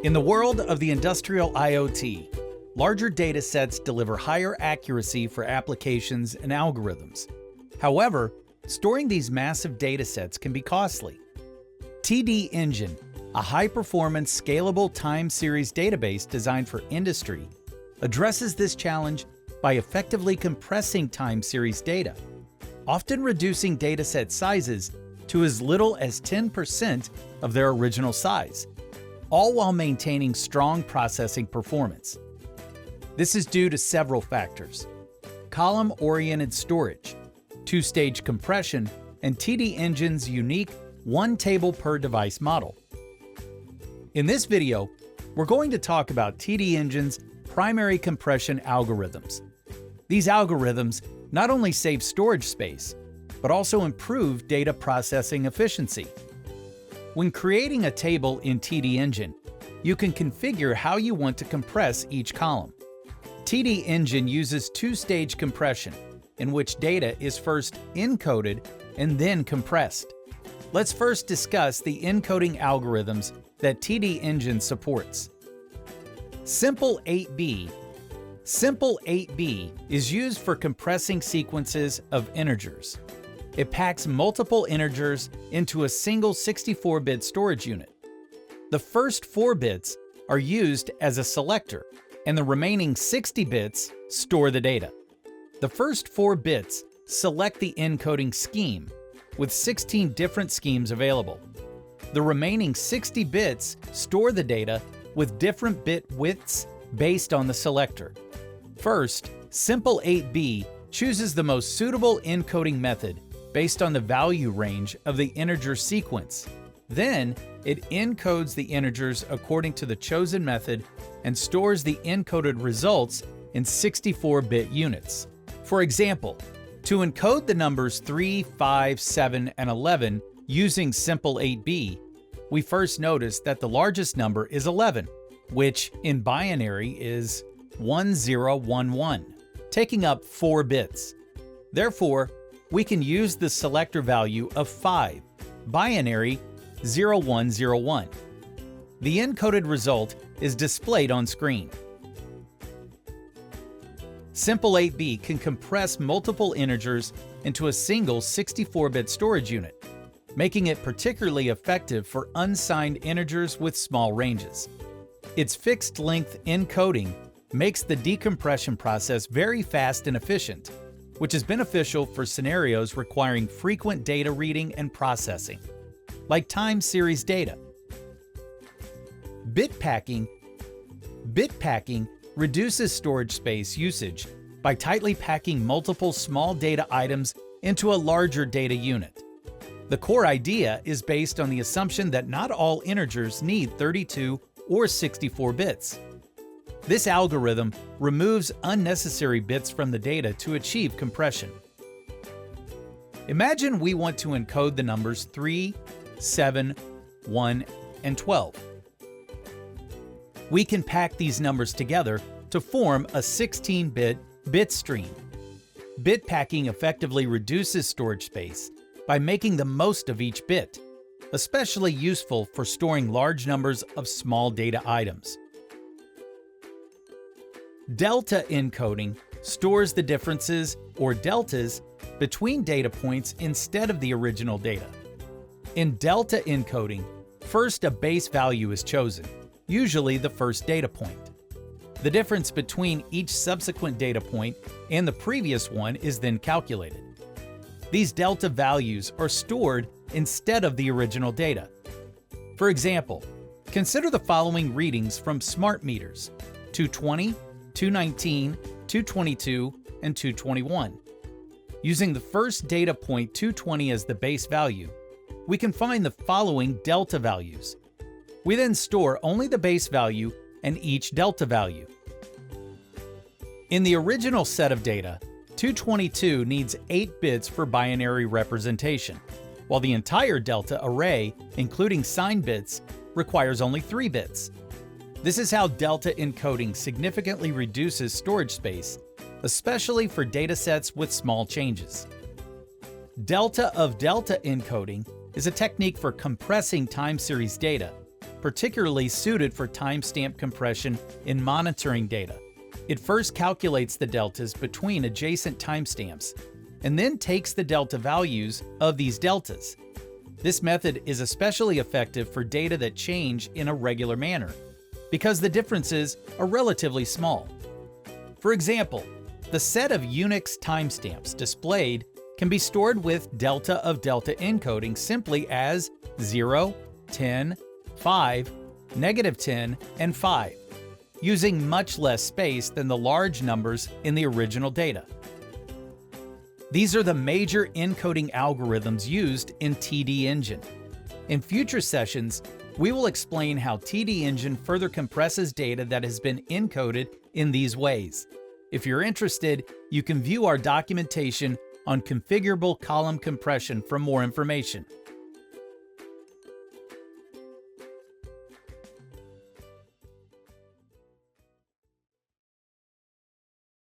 In the world of the industrial IoT, larger datasets deliver higher accuracy for applications and algorithms. However, storing these massive datasets can be costly. TDengine, a high-performance, scalable time series database designed for industry, addresses this challenge by effectively compressing time series data, often reducing dataset sizes to as little as 10% of their original size, all while maintaining strong processing performance. This is due to several factors: column-oriented storage, two-stage compression, and TDengine's unique one-table-per-device model. In this video, we're going to talk about TDengine's primary compression algorithms. These algorithms not only save storage space, but also improve data processing efficiency. When creating a table in TDengine, you can configure how you want to compress each column. TDengine uses two-stage compression, in which data is first encoded and then compressed. Let's first discuss the encoding algorithms that TDengine supports. Simple 8B. Simple 8B is used for compressing sequences of integers. It packs multiple integers into a single 64-bit storage unit. The first 4 bits are used as a selector, and the remaining 60 bits store the data. The first 4 bits select the encoding scheme, with 16 different schemes available. The remaining 60 bits store the data with different bit widths based on the selector. First, Simple 8B chooses the most suitable encoding method based on the value range of the integer sequence. Then, it encodes the integers according to the chosen method and stores the encoded results in 64-bit units. For example, to encode the numbers 3, 5, 7, and 11 using Simple 8B, we first notice that the largest number is 11, which in binary is 1011, taking up 4 bits. Therefore, we can use the selector value of 5, binary 0101. The encoded result is displayed on screen. Simple 8B can compress multiple integers into a single 64-bit storage unit, making it particularly effective for unsigned integers with small ranges. Its fixed-length encoding makes the decompression process very fast and efficient, which is beneficial for scenarios requiring frequent data reading and processing, like time series data. Bit packing reduces storage space usage by tightly packing multiple small data items into a larger data unit. The core idea is based on the assumption that not all integers need 32 or 64 bits. This algorithm removes unnecessary bits from the data to achieve compression. Imagine we want to encode the numbers 3, 7, 1, and 12. We can pack these numbers together to form a 16-bit bit stream. Bit packing effectively reduces storage space by making the most of each bit, especially useful for storing large numbers of small data items. Delta encoding stores the differences, or deltas, between data points instead of the original data. In delta encoding, first a base value is chosen, usually the first data point. The difference between each subsequent data point and the previous one is then calculated. These delta values are stored instead of the original data. For example, consider the following readings from smart meters: 220, 219, 222, and 221. Using the first data point 220 as the base value, we can find the following delta values. We then store only the base value and each delta value. In the original set of data, 222 needs 8 bits for binary representation, while the entire delta array, including signed bits, requires only 3 bits. This is how delta encoding significantly reduces storage space, especially for datasets with small changes. Delta of delta encoding is a technique for compressing time series data particularly suited for timestamp compression in monitoring data. It first calculates the deltas between adjacent timestamps and then takes the delta values of these deltas. This method is especially effective for data that change in a regular manner, because the differences are relatively small. For example, the set of Unix timestamps displayed can be stored with delta of delta encoding simply as 0, 10, 5, -10, and 5, using much less space than the large numbers in the original data. These are the major encoding algorithms used in TDengine. In future sessions, we will explain how TDengine further compresses data that has been encoded in these ways. If you're interested, you can view our documentation on configurable column compression for more information.